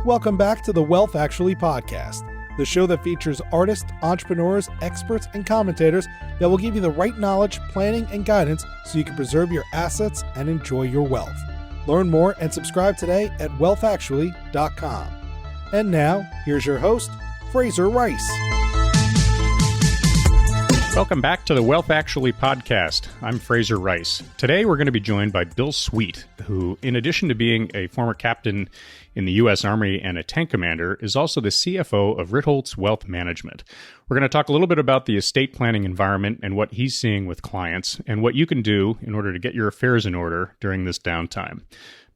Welcome back to the Wealth Actually podcast, the show that features artists, entrepreneurs, experts, and commentators that will give you the right knowledge, planning, and guidance so you can preserve your assets and enjoy your wealth. Learn more and subscribe today at wealthactually.com. And now, here's your host, Fraser Rice. Welcome back to the Wealth Actually podcast. I'm Fraser Rice. Today we're going to be joined by Bill Sweet, who, in addition to being a former captain in the U.S. Army and a tank commander, is also the CFO of Ritholtz Wealth Management. We're going to talk a little bit about the estate planning environment and what he's seeing with clients and what you can do in order to get your affairs in order during this downtime.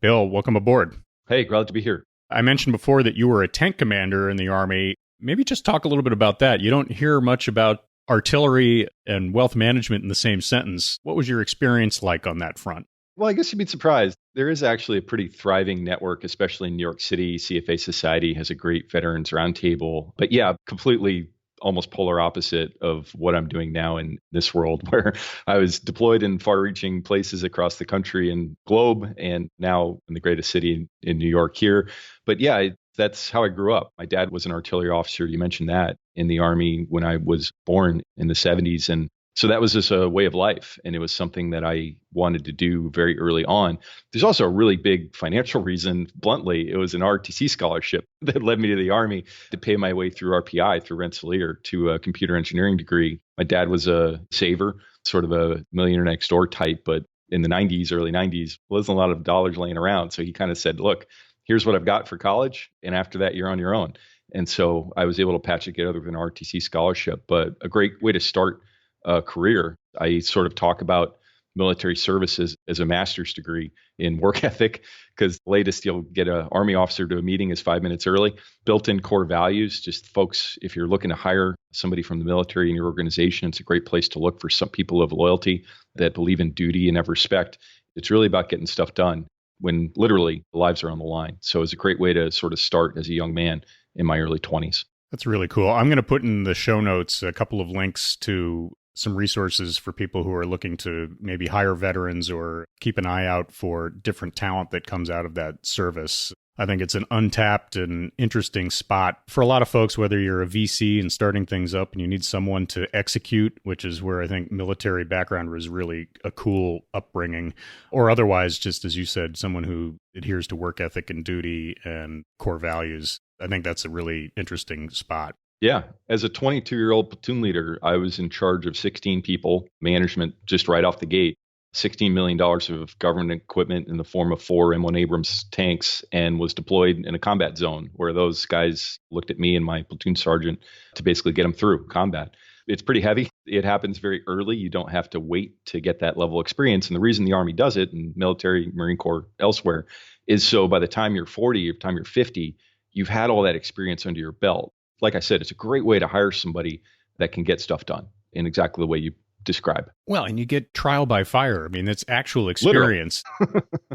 Bill, welcome aboard. Hey, glad to be here. I mentioned before that you were a tank commander in the Army. Maybe just talk a little bit about that. You don't hear much about artillery and wealth management in the same sentence. What was your experience like on that front? Well, I guess you'd be surprised. There is actually a pretty thriving network, especially in New York City. CFA Society has a great veterans roundtable. But yeah, completely almost polar opposite of what I'm doing now in this world, where I was deployed in far-reaching places across the country and globe, and now in the greatest city in New York here. But yeah, that's how I grew up. My dad was an artillery officer. You mentioned that in the Army when I was born in the 70s. And so that was just a way of life. And it was something that I wanted to do very early on. There's also a really big financial reason. Bluntly, it was an ROTC scholarship that led me to the Army to pay my way through RPI, through Rensselaer, to a computer engineering degree. My dad was a saver, sort of a millionaire next door type, but in the 90s, early 90s, wasn't a lot of dollars laying around. So he kind of said, look, here's what I've got for college. And after that, you're on your own. And so I was able to patch it together with an ROTC scholarship, but a great way to start a career. I sort of talk about military services as a master's degree in work ethic, because the latest you'll get an Army officer to a meeting is 5 minutes early. Built-in core values, just folks, if you're looking to hire somebody from the military in your organization, it's a great place to look for some people of loyalty that believe in duty and have respect. It's really about getting stuff done when literally lives are on the line. So it's a great way to sort of start as a young man in my early 20s. That's really cool. I'm going to put in the show notes a couple of links to some resources for people who are looking to maybe hire veterans or keep an eye out for different talent that comes out of that service. I think it's an untapped and interesting spot for a lot of folks, whether you're a VC and starting things up and you need someone to execute, which is where I think military background was really a cool upbringing, or otherwise, just as you said, someone who adheres to work ethic and duty and core values. I think that's a really interesting spot. Yeah. As a 22-year-old platoon leader, I was in charge of 16 people, management just right off the gate, $16 million of government equipment in the form of 4 M1 Abrams tanks, and was deployed in a combat zone where those guys looked at me and my platoon sergeant to basically get them through combat. It's pretty heavy. It happens very early. You don't have to wait to get that level of experience. And the reason the Army does it, and military, Marine Corps, elsewhere, is so by the time you're 40, or the time you're 50, you've had all that experience under your belt. Like I said, it's a great way to hire somebody that can get stuff done in exactly the way you describe. Well, and you get trial by fire. I mean, it's actual experience.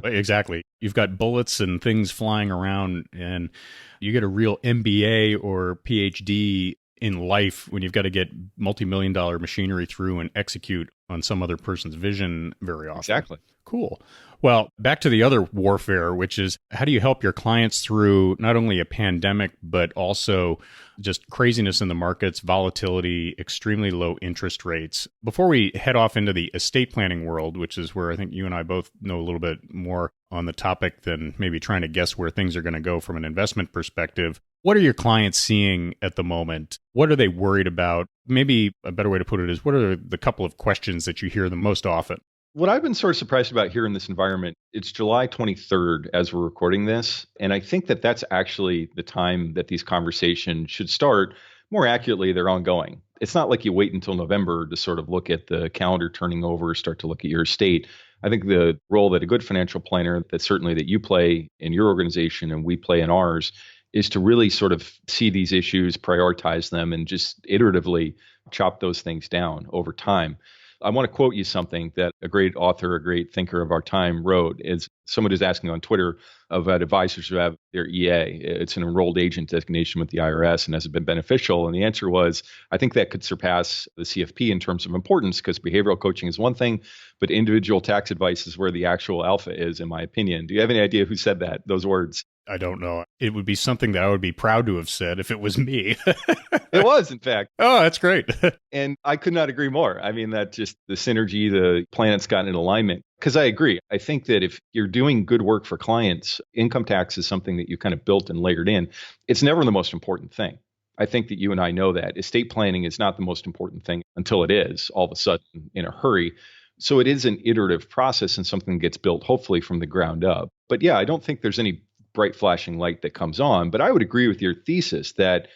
Exactly. You've got bullets and things flying around, and you get a real MBA or PhD in life when you've got to get multi-million-dollar machinery through and execute on some other person's vision very often. Exactly. Cool. Well, back to the other warfare, which is how do you help your clients through not only a pandemic, but also just craziness in the markets, volatility, extremely low interest rates. Before we head off into the estate planning world, which is where I think you and I both know a little bit more on the topic than maybe trying to guess where things are going to go from an investment perspective, what are your clients seeing at the moment? What are they worried about? Maybe a better way to put it is, what are the couple of questions that you hear the most often? What I've been sort of surprised about here in this environment, it's July 23rd as we're recording this. And I think that that's actually the time that these conversations should start. More accurately, they're ongoing. It's not like you wait until November to sort of look at the calendar turning over, start to look at your estate. I think the role that a good financial planner, that certainly that you play in your organization and we play in ours, is to really sort of see these issues, prioritize them, and just iteratively chop those things down over time. I want to quote you something that a great author, a great thinker of our time wrote. Is someone who's asking on Twitter about advisors who have their EA. It's an enrolled agent designation with the IRS, and has it been beneficial? And the answer was, I think that could surpass the CFP in terms of importance, because behavioral coaching is one thing, but individual tax advice is where the actual alpha is, in my opinion. Do you have any idea who said that, those words? I don't know. It would be something that I would be proud to have said if it was me. It was, in fact. Oh, that's great. And I could not agree more. I mean, that just the synergy, the planets got in alignment. Because I agree. I think that if you're doing good work for clients, income tax is something that you kind of built and layered in. It's never the most important thing. I think that you and I know that. Estate planning is not the most important thing until it is all of a sudden in a hurry. So it is an iterative process and something gets built hopefully from the ground up. But yeah, I don't think there's any bright flashing light that comes on. But I would agree with your thesis that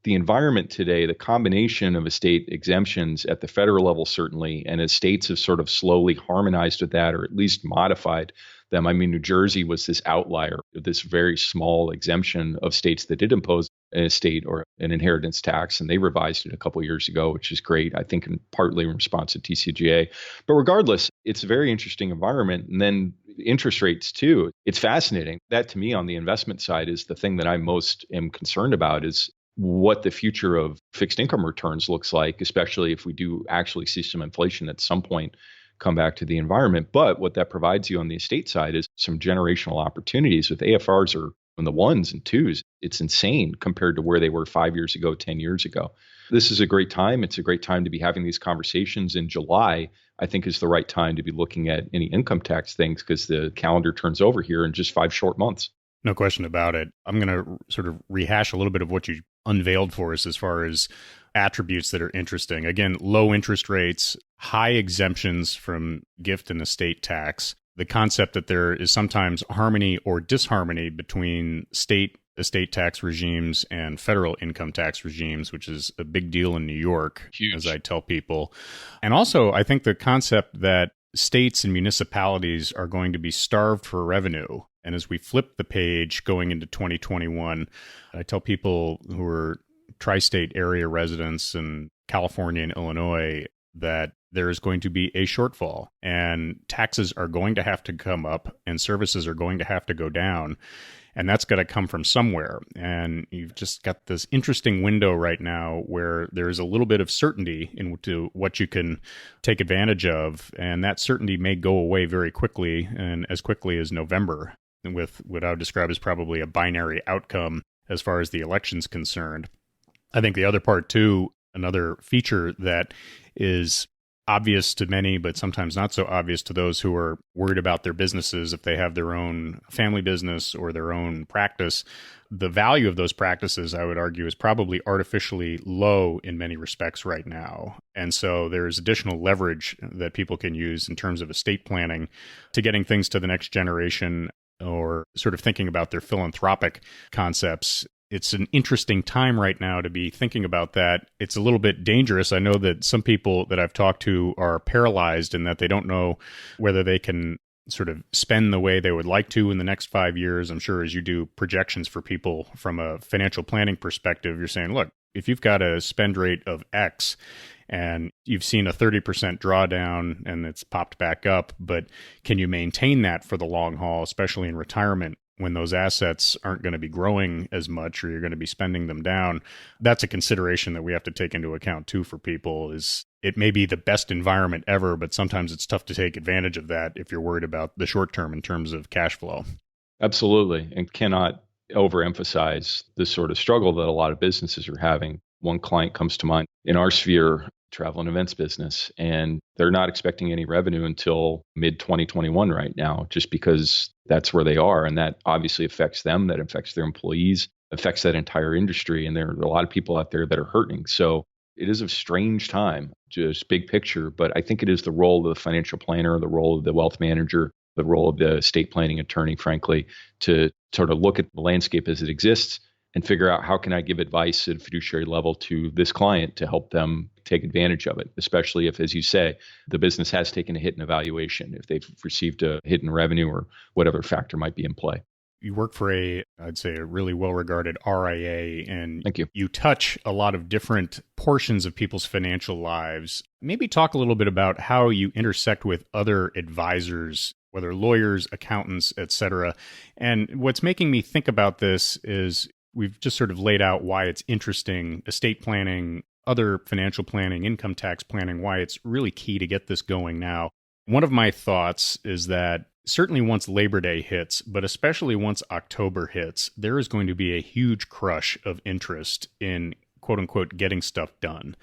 the environment today, the combination of estate exemptions at the federal level, certainly, and as states have sort of slowly harmonized with that or at least modified them. I mean, New Jersey was this outlier, this very small exemption of states that did impose an estate or an inheritance tax, and they revised it a couple of years ago, which is great, I think, partly in response to TCJA. But regardless, it's a very interesting environment. And then interest rates too. It's fascinating. That to me on the investment side is the thing that I most am concerned about is what the future of fixed income returns looks like, especially if we do actually see some inflation at some point come back to the environment. But what that provides you on the estate side is some generational opportunities with AFRs are in the ones and twos. It's insane compared to where they were 5 years ago, 10 years ago. This is a great time. It's a great time to be having these conversations in July. I think is the right time to be looking at any income tax things because the calendar turns over here in just 5 short months. No question about it. I'm going to sort of rehash a little bit of what you unveiled for us as far as attributes that are interesting. Again, low interest rates, high exemptions from gift and estate tax, the concept that there is sometimes harmony or disharmony between state estate tax regimes and federal income tax regimes, which is a big deal in New York, Huge. As I tell people. And also, I think the concept that states and municipalities are going to be starved for revenue. And as we flip the page going into 2021, I tell people who are tri-state area residents in California and Illinois that there is going to be a shortfall and taxes are going to have to come up and services are going to have to go down. And that's got to come from somewhere. And you've just got this interesting window right now where there's a little bit of certainty into what you can take advantage of. And that certainty may go away very quickly and as quickly as November, with what I would describe as probably a binary outcome as far as the election's concerned. I think the other part, too, another feature that is obvious to many, but sometimes not so obvious to those who are worried about their businesses, if they have their own family business or their own practice, the value of those practices, I would argue, is probably artificially low in many respects right now. And so there's additional leverage that people can use in terms of estate planning to getting things to the next generation or sort of thinking about their philanthropic concepts. It's an interesting time right now to be thinking about that. It's a little bit dangerous. I know that some people that I've talked to are paralyzed in that they don't know whether they can sort of spend the way they would like to in the next 5 years. I'm sure as you do projections for people from a financial planning perspective, you're saying, look, if you've got a spend rate of X and you've seen a 30% drawdown and it's popped back up, but can you maintain that for the long haul, especially in retirement? When those assets aren't going to be growing as much or you're going to be spending them down, that's a consideration that we have to take into account too for people. Is it may be the best environment ever, but sometimes it's tough to take advantage of that if you're worried about the short term in terms of cash flow. Absolutely. And cannot overemphasize the sort of struggle that a lot of businesses are having. One client comes to mind in our sphere, travel and events business, and they're not expecting any revenue until mid 2021 right now, just because that's where they are. And that obviously affects them, that affects their employees, affects that entire industry. And there are a lot of people out there that are hurting. So it is a strange time, just big picture. But I think it is the role of the financial planner, the role of the wealth manager, the role of the estate planning attorney, frankly, to sort of look at the landscape as it exists and figure out how can I give advice at a fiduciary level to this client to help them take advantage of it, especially if, as you say, the business has taken a hit in evaluation, if they've received a hit in revenue or whatever factor might be in play. You work for I'd say a really well-regarded RIA, and Thank you. You touch a lot of different portions of people's financial lives. Maybe talk a little bit about how you intersect with other advisors, whether lawyers, accountants, et cetera. And what's making me think about this is we've just sort of laid out why it's interesting, estate planning, other financial planning, income tax planning, why it's really key to get this going now. One of my thoughts is that certainly once Labor Day hits, but especially once October hits, there is going to be a huge crush of interest in quote unquote getting stuff done.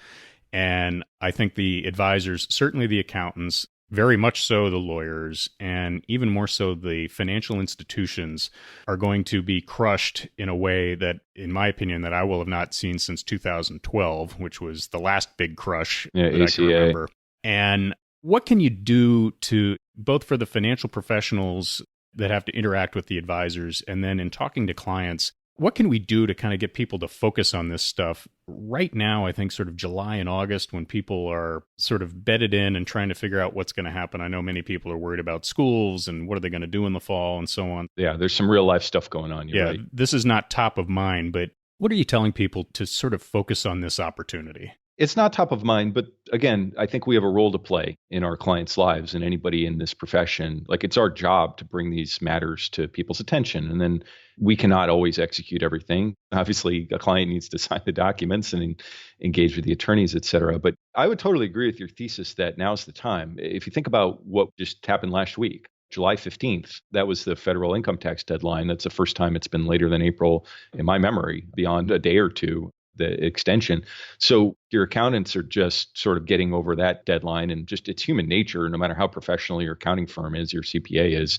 And I think the advisors, certainly the accountants, very much so the lawyers, and even more so the financial institutions are going to be crushed in a way that, in my opinion, that I will have not seen since 2012, which was the last big crush that ACA. I can remember. And what can you do to, both for the financial professionals that have to interact with the advisors, and then in talking to clients, what can we do to kind of get people to focus on this stuff right now? I think sort of July and August, when people are sort of bedded in and trying to figure out what's going to happen. I know many people are worried about schools and what are they going to do in the fall and so on. Yeah, there's some real life stuff going on. You're right. This is not top of mind, but what are you telling people to sort of focus on this opportunity? It's not top of mind, but again, I think we have a role to play in our clients' lives, and anybody in this profession. Like, it's our job to bring these matters to people's attention. And then we cannot always execute everything. Obviously, a client needs to sign the documents and engage with the attorneys, et cetera. But I would totally agree with your thesis that now's the time. If you think about what just happened last week, July 15th, that was the federal income tax deadline. That's the first time it's been later than April in my memory, beyond a day or two, the extension. So your accountants are just sort of getting over that deadline, and just it's human nature, no matter how professional your accounting firm is, your CPA is,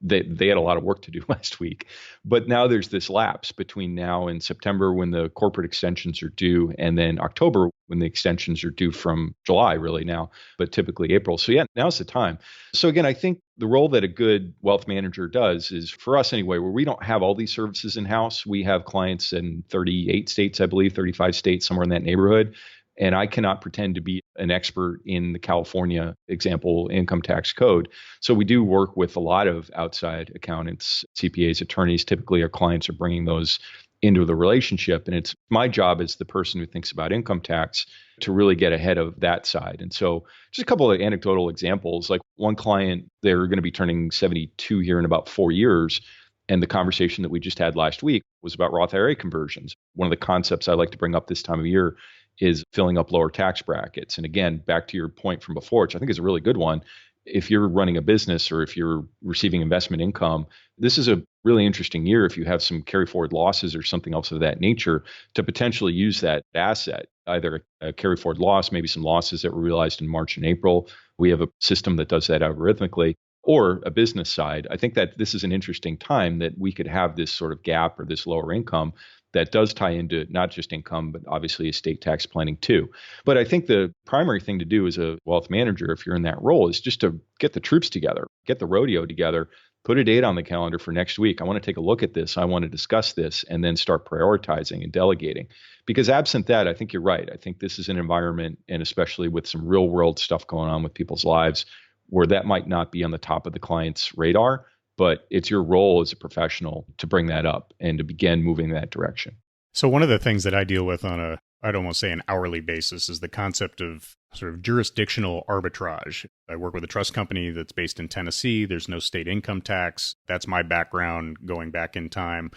they had a lot of work to do last week. But now there's this lapse between now and September when the corporate extensions are due, and then October when the extensions are due from July, really now, but typically April. So yeah, now's the time. So again, I think the role that a good wealth manager does is, for us anyway, where we don't have all these services in-house. We have clients in 38 states, I believe, 35 states, somewhere in that neighborhood. And I cannot pretend to be an expert in the California example income tax code. So we do work with a lot of outside accountants, CPAs, attorneys. Typically, our clients are bringing those into the relationship. And it's my job as the person who thinks about income tax to really get ahead of that side. And so just a couple of anecdotal examples, like one client, they're going to be turning 72 here in about 4 years. And the conversation that we just had last week was about Roth IRA conversions. One of the concepts I like to bring up this time of year is filling up lower tax brackets. And again, back to your point from before, which I think is a really good one. If you're running a business or if you're receiving investment income, this is a really interesting year if you have some carry forward losses or something else of that nature to potentially use that asset, either a carry forward loss, maybe some losses that were realized in March and April. We have a system that does that algorithmically, or a business side. I think that this is an interesting time that we could have this sort of gap or this lower income that does tie into not just income, but obviously estate tax planning too. But I think the primary thing to do as a wealth manager, if you're in that role, is just to get the troops together, get the rodeo together, put a date on the calendar for next week. I want to take a look at this. I want to discuss this, and then start prioritizing and delegating. Because absent that, I think you're right. I think this is an environment, and especially with some real world stuff going on with people's lives, where that might not be on the top of the client's radar. But it's your role as a professional to bring that up and to begin moving in that direction. So one of the things that I deal with on I'd almost say an hourly basis is the concept of sort of jurisdictional arbitrage. I work with a trust company that's based in Tennessee. There's no state income tax. That's my background going back in time.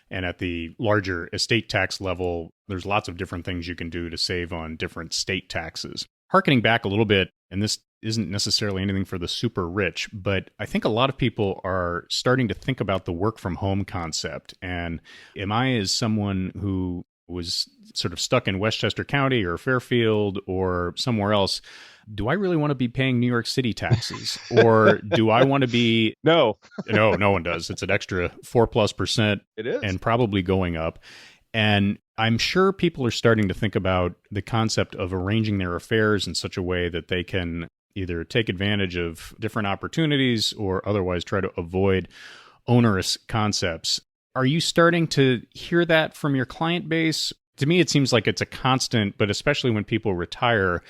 And at the larger estate tax level, there's lots of different things you can do to save on different state taxes. Harkening back a little bit, and this isn't necessarily anything for the super rich, but I think a lot of people are starting to think about the work from home concept. And am I, as someone who was sort of stuck in Westchester County or Fairfield or somewhere else, do I really want to be paying New York City taxes? Or do I want to be... No, no one does. It's an extra 4+%. It is. And probably going up. And I'm sure people are starting to think about the concept of arranging their affairs in such a way that they can either take advantage of different opportunities or otherwise try to avoid onerous concepts. Are you starting to hear that from your client base? To me, it seems like it's a constant, but especially when people retire.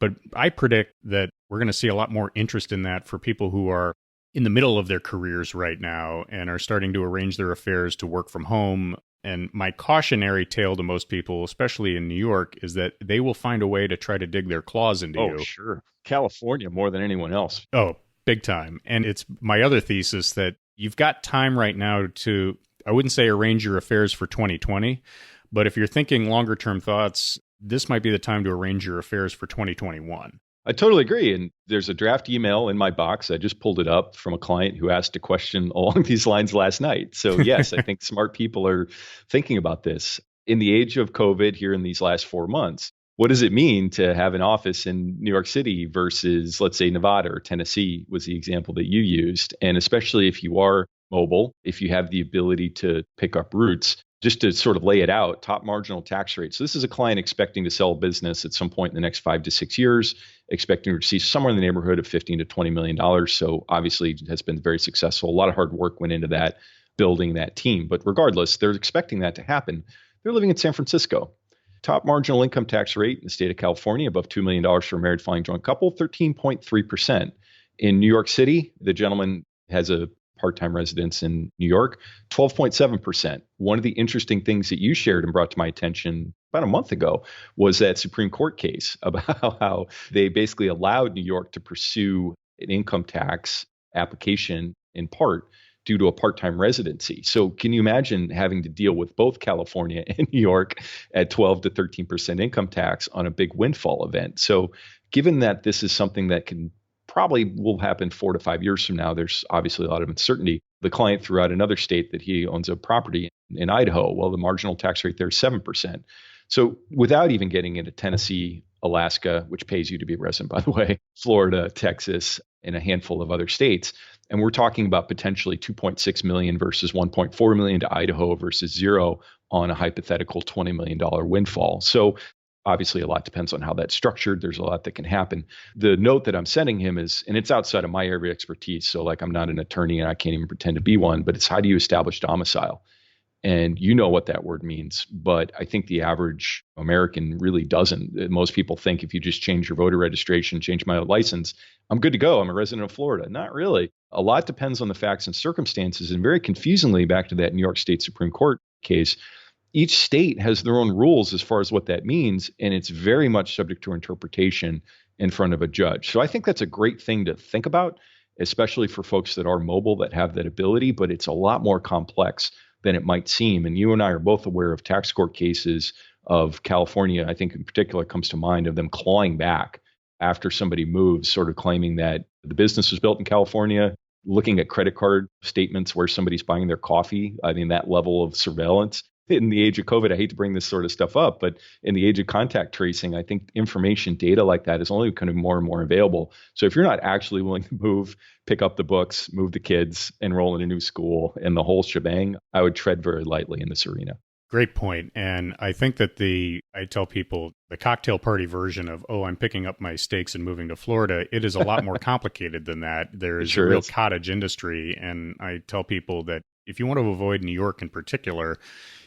But I predict that we're going to see a lot more interest in that for people who are in the middle of their careers right now and are starting to arrange their affairs to work from home. And my cautionary tale to most people, especially in New York, is that they will find a way to try to dig their claws into you. Oh, sure. California more than anyone else. Oh, big time. And it's my other thesis that you've got time right now to, I wouldn't say arrange your affairs for 2020, but if you're thinking longer term thoughts, this might be the time to arrange your affairs for 2021. I totally agree. And there's a draft email in my box. I just pulled it up from a client who asked a question along these lines last night. So, yes, I think smart people are thinking about this. In the age of COVID here in these last 4 months, what does it mean to have an office in New York City versus, let's say, Nevada or Tennessee was the example that you used? And especially if you are mobile, if you have the ability to pick up routes, just to sort of lay it out, top marginal tax rate. So this is a client expecting to sell a business at some point in the next 5 to 6 years, expecting to receive somewhere in the neighborhood of $15 to $20 million. So obviously it has been very successful. A lot of hard work went into that, building that team. But regardless, they're expecting that to happen. They're living in San Francisco. Top marginal income tax rate in the state of California, above $2 million for a married filing joint couple, 13.3%. In New York City, the gentleman has a part-time residence in New York, 12.7%. One of the interesting things that you shared and brought to my attention about a month ago was that Supreme Court case about how they basically allowed New York to pursue an income tax application in part due to a part-time residency. So can you imagine having to deal with both California and New York at 12 to 13% income tax on a big windfall event? So given that this is something that can probably will happen 4 to 5 years from now, there's obviously a lot of uncertainty. The client threw out another state that he owns a property in Idaho. Well, the marginal tax rate there is 7%. So without even getting into Tennessee, Alaska, which pays you to be a resident, by the way, Florida, Texas, and a handful of other states. And we're talking about potentially 2.6 million versus 1.4 million to Idaho versus zero on a hypothetical $20 million windfall. So obviously, a lot depends on how that's structured. There's a lot that can happen. The note that I'm sending him is, and it's outside of my area of expertise. So like I'm not an attorney and I can't even pretend to be one, but it's how do you establish domicile? And you know what that word means. But I think the average American really doesn't. Most people think if you just change your voter registration, change my license, I'm good to go. I'm a resident of Florida. Not really. A lot depends on the facts and circumstances. And very confusingly, back to that New York State Supreme Court case, each state has their own rules as far as what that means, and it's very much subject to interpretation in front of a judge. So I think that's a great thing to think about, especially for folks that are mobile, that have that ability, but it's a lot more complex than it might seem. And you and I are both aware of tax court cases of California, I think in particular comes to mind, of them clawing back after somebody moves, sort of claiming that the business was built in California, looking at credit card statements where somebody's buying their coffee. I mean, that level of surveillance. In the age of COVID, I hate to bring this sort of stuff up, but in the age of contact tracing, I think information, data like that is only becoming more and more available. So if you're not actually willing to move, pick up the books, move the kids, enroll in a new school, and the whole shebang, I would tread very lightly in this arena. Great point. And I think that I tell people the cocktail party version of, I'm picking up my stakes and moving to Florida, it is a lot more complicated than that. There is a real cottage industry. And I tell people that if you want to avoid New York in particular,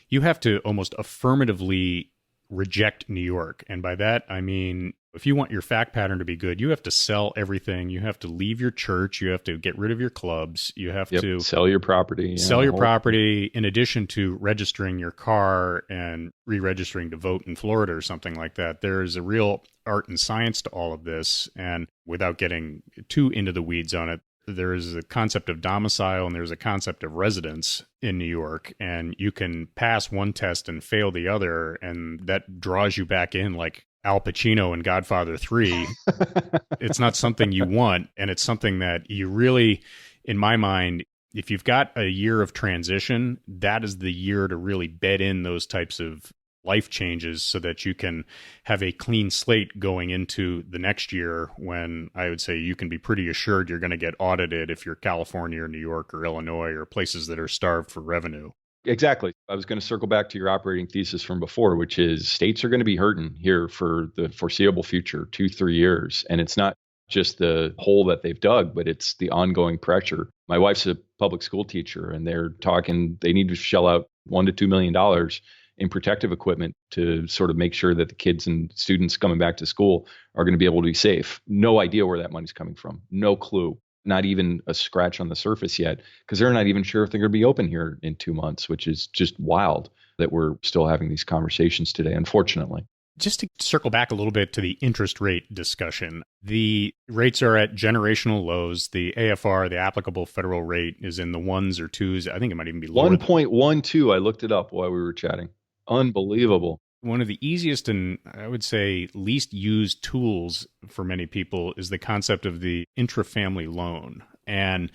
you have to almost affirmatively reject New York. And by that, I mean, if you want your fact pattern to be good, you have to sell everything. You have to leave your church. You have to get rid of your clubs. You have to sell your property. Sell your property in addition to registering your car and re-registering to vote in Florida or something like that. There is a real art and science to all of this. And without getting too into the weeds on it, there is a concept of domicile and there's a concept of residence in New York, and you can pass one test and fail the other, and that draws you back in like Al Pacino in Godfather 3. It's not something you want, and it's something that you really, in my mind, if you've got a year of transition, that is the year to really bed in those types of life changes so that you can have a clean slate going into the next year, when I would say you can be pretty assured you're going to get audited if you're California or New York or Illinois or places that are starved for revenue. Exactly. I was going to circle back to your operating thesis from before, which is states are going to be hurting here for the foreseeable future, 2-3 years. And it's not just the hole that they've dug, but it's the ongoing pressure. My wife's a public school teacher, and they're talking, they need to shell out $1 to $2 million in protective equipment to sort of make sure that the kids and students coming back to school are going to be able to be safe. No idea where that money's coming from. No clue. Not even a scratch on the surface yet, because they're not even sure if they're going to be open here in 2 months, which is just wild that we're still having these conversations today, unfortunately. Just to circle back a little bit to the interest rate discussion, the rates are at generational lows. The AFR, the applicable federal rate, is in the 1s or 2s. I think it might even be lower. 1.12. I looked it up while we were chatting. Unbelievable. one of the easiest and I would say least used tools for many people is the concept of the intra-family loan. And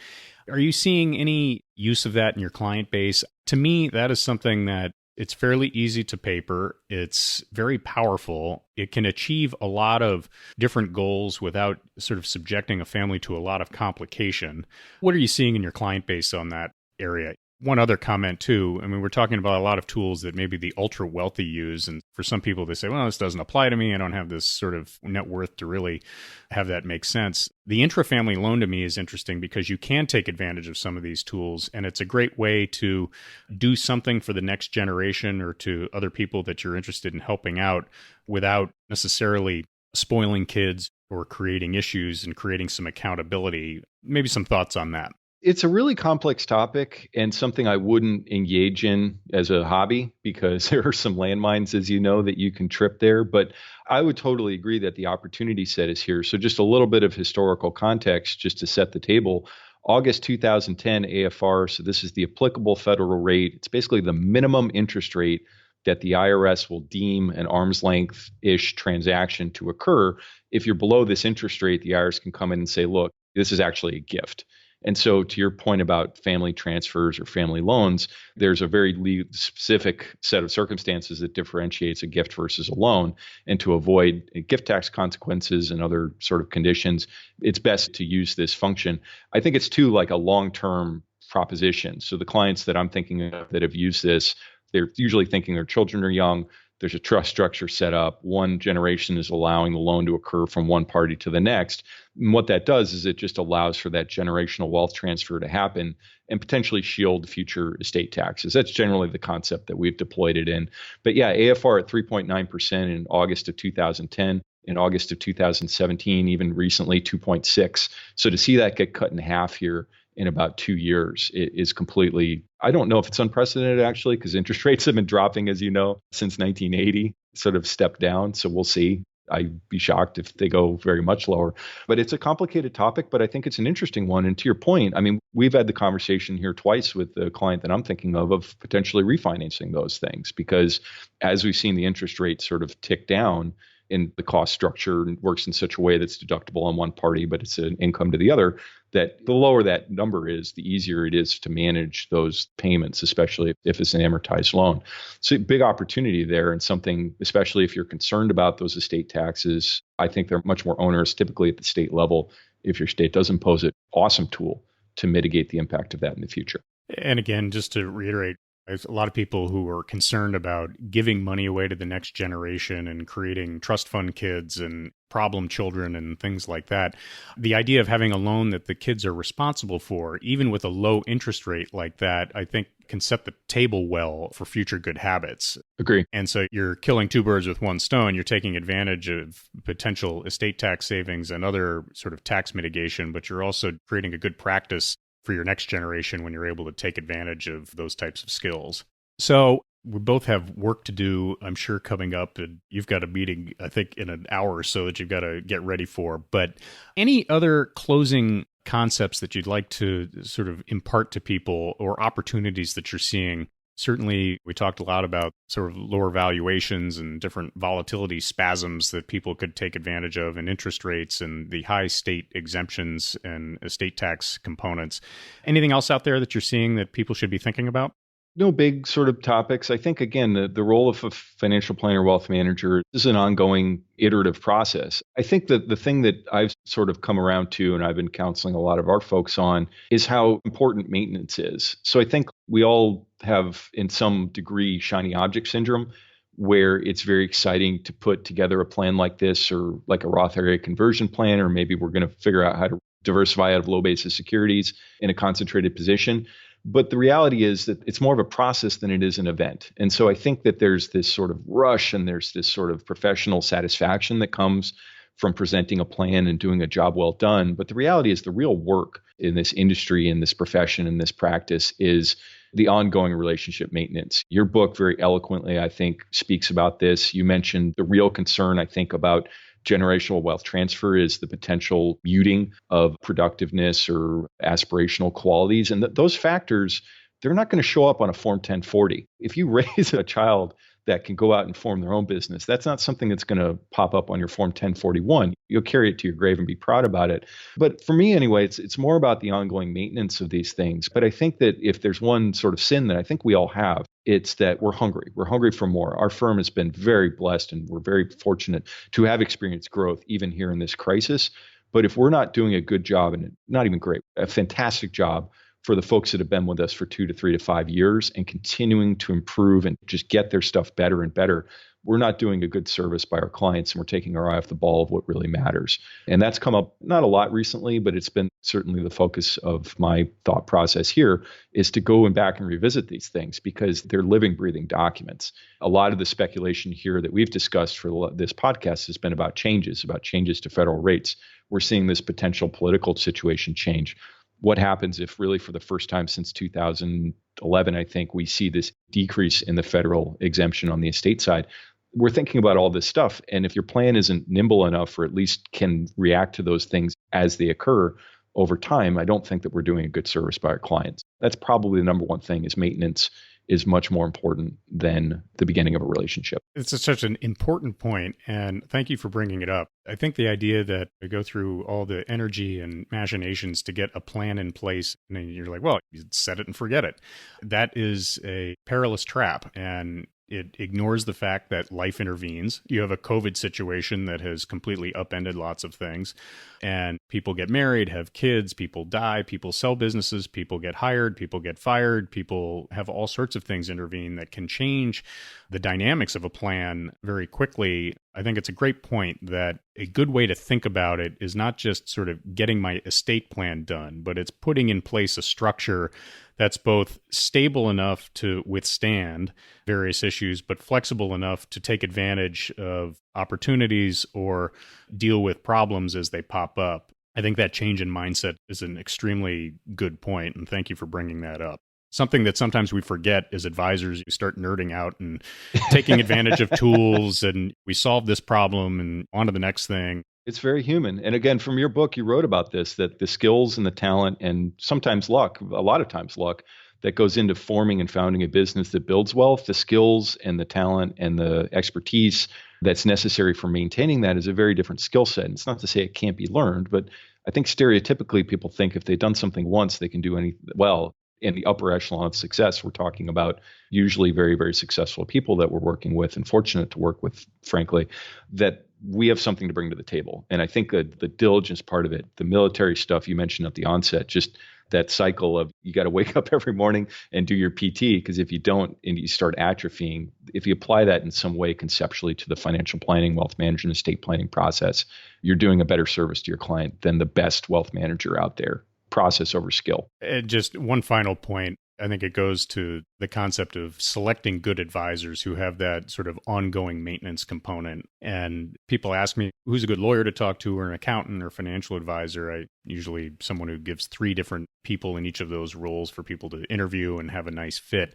are you seeing any use of that in your client base? To me, that is something that it's fairly easy to paper. It's very powerful. It can achieve a lot of different goals without sort of subjecting a family to a lot of complication. What are you seeing in your client base on that area? One other comment too, I mean, we're talking about a lot of tools that maybe the ultra wealthy use. And for some people, they say, well, this doesn't apply to me. I don't have this sort of net worth to really have that make sense. The intra-family loan to me is interesting because you can take advantage of some of these tools. And it's a great way to do something for the next generation or to other people that you're interested in helping out without necessarily spoiling kids or creating issues and creating some accountability. Maybe some thoughts on that. It's a really complex topic and something I wouldn't engage in as a hobby because there are some landmines, as you know, that you can trip there. But I would totally agree that the opportunity set is here. So just a little bit of historical context just to set the table. August 2010 AFR, so this is the applicable federal rate. It's basically the minimum interest rate that the IRS will deem an arm's length-ish transaction to occur. If you're below this interest rate, the IRS can come in and say, look, this is actually a gift. And so to your point about family transfers or family loans, there's a very specific set of circumstances that differentiates a gift versus a loan. And to avoid gift tax consequences and other sort of conditions, it's best to use this function. I think it's too like a long-term proposition. So the clients that I'm thinking of that have used this, they're usually thinking their children are young. There's a trust structure set up. One generation is allowing the loan to occur from one party to the next. And what that does is it just allows for that generational wealth transfer to happen and potentially shield future estate taxes. That's generally the concept that we've deployed it in. But yeah, AFR at 3.9% in August of 2010. In August of 2017, even recently 2.6. So to see that get cut in half here in about 2 years is completely, I don't know if it's unprecedented actually, because interest rates have been dropping, as you know, since 1980, sort of stepped down. So we'll see. I'd be shocked if they go very much lower. But it's a complicated topic, but I think it's an interesting one. And to your point, I mean, we've had the conversation here twice with the client that I'm thinking of potentially refinancing those things, because as we've seen the interest rate sort of tick down, and the cost structure works in such a way that's deductible on one party, but it's an income to the other, that the lower that number is, the easier it is to manage those payments, especially if it's an amortized loan. So big opportunity there, and something, especially if you're concerned about those estate taxes, I think they're much more onerous typically at the state level. If your state does impose it, awesome tool to mitigate the impact of that in the future. And again, just to reiterate, there's a lot of people who are concerned about giving money away to the next generation and creating trust fund kids and problem children and things like that. The idea of having a loan that the kids are responsible for, even with a low interest rate like that, I think can set the table well for future good habits. Agree. And so you're killing two birds with one stone. You're taking advantage of potential estate tax savings and other sort of tax mitigation, but you're also creating a good practice for your next generation when you're able to take advantage of those types of skills. So we both have work to do, I'm sure, coming up. And you've got a meeting, I think, in an hour or so that you've got to get ready for. But any other closing concepts that you'd like to sort of impart to people or opportunities that you're seeing? Certainly, we talked a lot about sort of lower valuations and different volatility spasms that people could take advantage of, and interest rates and the high state exemptions and estate tax components. Anything else out there that you're seeing that people should be thinking about? No big sort of topics. I think, again, the role of a financial planner, wealth manager is an ongoing iterative process. I think that the thing that I've sort of come around to, and I've been counseling a lot of our folks on, is how important maintenance is. So I think we all have, in some degree, shiny object syndrome, where it's very exciting to put together a plan like this, or like a Roth IRA conversion plan, or maybe we're going to figure out how to diversify out of low basis securities in a concentrated position. But the reality is that it's more of a process than it is an event. And so I think that there's this sort of rush and there's this sort of professional satisfaction that comes from presenting a plan and doing a job well done. But the reality is the real work in this industry, in this profession, in this practice is the ongoing relationship maintenance. Your book very eloquently, I think, speaks about this. You mentioned the real concern, I think, about generational wealth transfer is the potential muting of productiveness or aspirational qualities. And those factors, they're not going to show up on a Form 1040. If you raise a child that can go out and form their own business. That's not something that's going to pop up on your Form 1041. You'll carry it to your grave and be proud about it. But for me, anyway, it's more about the ongoing maintenance of these things. But I think that if there's one sort of sin that I think we all have, it's that we're hungry. We're hungry for more. Our firm has been very blessed, and we're very fortunate to have experienced growth even here in this crisis. But if we're not doing a good job, and not even great, a fantastic job for the folks that have been with us for 2 to 3 to 5 years and continuing to improve and just get their stuff better and better, we're not doing a good service by our clients, and we're taking our eye off the ball of what really matters. And that's come up not a lot recently, but it's been certainly the focus of my thought process here, is to go and back and revisit these things because they're living, breathing documents. A lot of the speculation here that we've discussed for this podcast has been about changes to federal rates. We're seeing this potential political situation change. What happens if really for the first time since 2011, I think, we see this decrease in the federal exemption on the estate side? We're thinking about all this stuff. And if your plan isn't nimble enough, or at least can react to those things as they occur over time, I don't think that we're doing a good service by our clients. That's probably the number one thing, is maintenance is much more important than the beginning of a relationship. It's such an important point, and thank you for bringing it up. I think the idea that we go through all the energy and machinations to get a plan in place, and then you're like, well, you set it and forget it. That is a perilous trap, and it ignores the fact that life intervenes. You have a COVID situation that has completely upended lots of things, and people get married, have kids, people die, people sell businesses, people get hired, people get fired, people have all sorts of things intervene that can change the dynamics of a plan very quickly. I think it's a great point that a good way to think about it is not just sort of getting my estate plan done, but it's putting in place a structure that's both stable enough to withstand various issues, but flexible enough to take advantage of opportunities or deal with problems as they pop up. I think that change in mindset is an extremely good point, and thank you for bringing that up. Something that sometimes we forget as advisors, you start nerding out and taking advantage of tools, and we solve this problem and on to the next thing. It's very human. And again, from your book, you wrote about this, that the skills and the talent and sometimes luck, a lot of times luck, that goes into forming and founding a business that builds wealth, the skills and the talent and the expertise that's necessary for maintaining that is a very different skill set. And it's not to say it can't be learned, but I think stereotypically people think if they've done something once, they can do anything well. In the upper echelon of success, we're talking about usually very, very successful people that we're working with and fortunate to work with, frankly, that we have something to bring to the table. And I think the diligence part of it, the military stuff you mentioned at the onset, just that cycle of you got to wake up every morning and do your PT, because if you don't and you start atrophying, if you apply that in some way conceptually to the financial planning, wealth management, estate planning process, you're doing a better service to your client than the best wealth manager out there. Process over skill. And just one final point. I think it goes to the concept of selecting good advisors who have that sort of ongoing maintenance component. And people ask me, who's a good lawyer to talk to, or an accountant or financial advisor? I usually someone who gives 3 different people in each of those roles for people to interview and have a nice fit.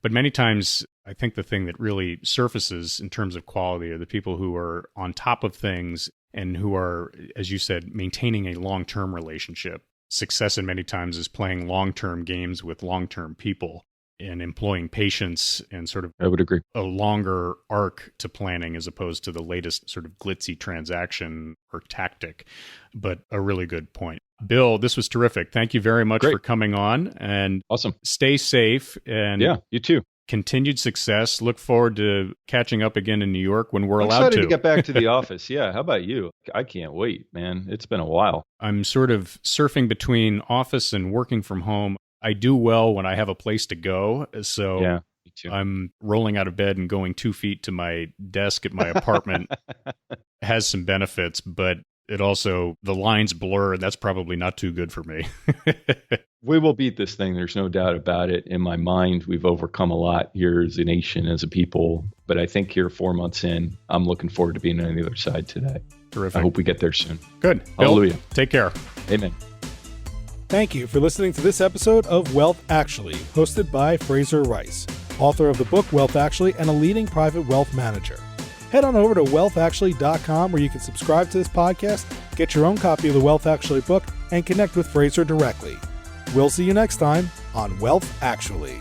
But many times, I think the thing that really surfaces in terms of quality are the people who are on top of things and who are, as you said, maintaining a long-term relationship. Success in many times is playing long-term games with long-term people and employing patience and sort of, I would agree, a longer arc to planning as opposed to the latest sort of glitzy transaction or tactic. But a really good point. Bill, this was terrific. Thank you very much for coming on, and awesome. Stay safe. And yeah, you too. Continued success. Look forward to catching up again in New York when we're allowed to. I'm excited to get back to the office. Yeah. How about you? I can't wait, man. It's been a while. I'm sort of surfing between office and working from home. I do well when I have a place to go. So yeah, me too. I'm rolling out of bed and going 2 feet to my desk at my apartment. Has some benefits, but it also, the lines blur, and that's probably not too good for me. We will beat this thing. There's no doubt about it. In my mind, we've overcome a lot here as a nation, as a people. But I think here 4 months in, I'm looking forward to being on the other side today. Terrific. I hope we get there soon. Good. Hallelujah. Bill, take care. Amen. Thank you for listening to this episode of Wealth Actually, hosted by Fraser Rice, author of the book Wealth Actually and a leading private wealth manager. Head on over to wealthactually.com where you can subscribe to this podcast, get your own copy of the Wealth Actually book, and connect with Fraser directly. We'll see you next time on Wealth Actually.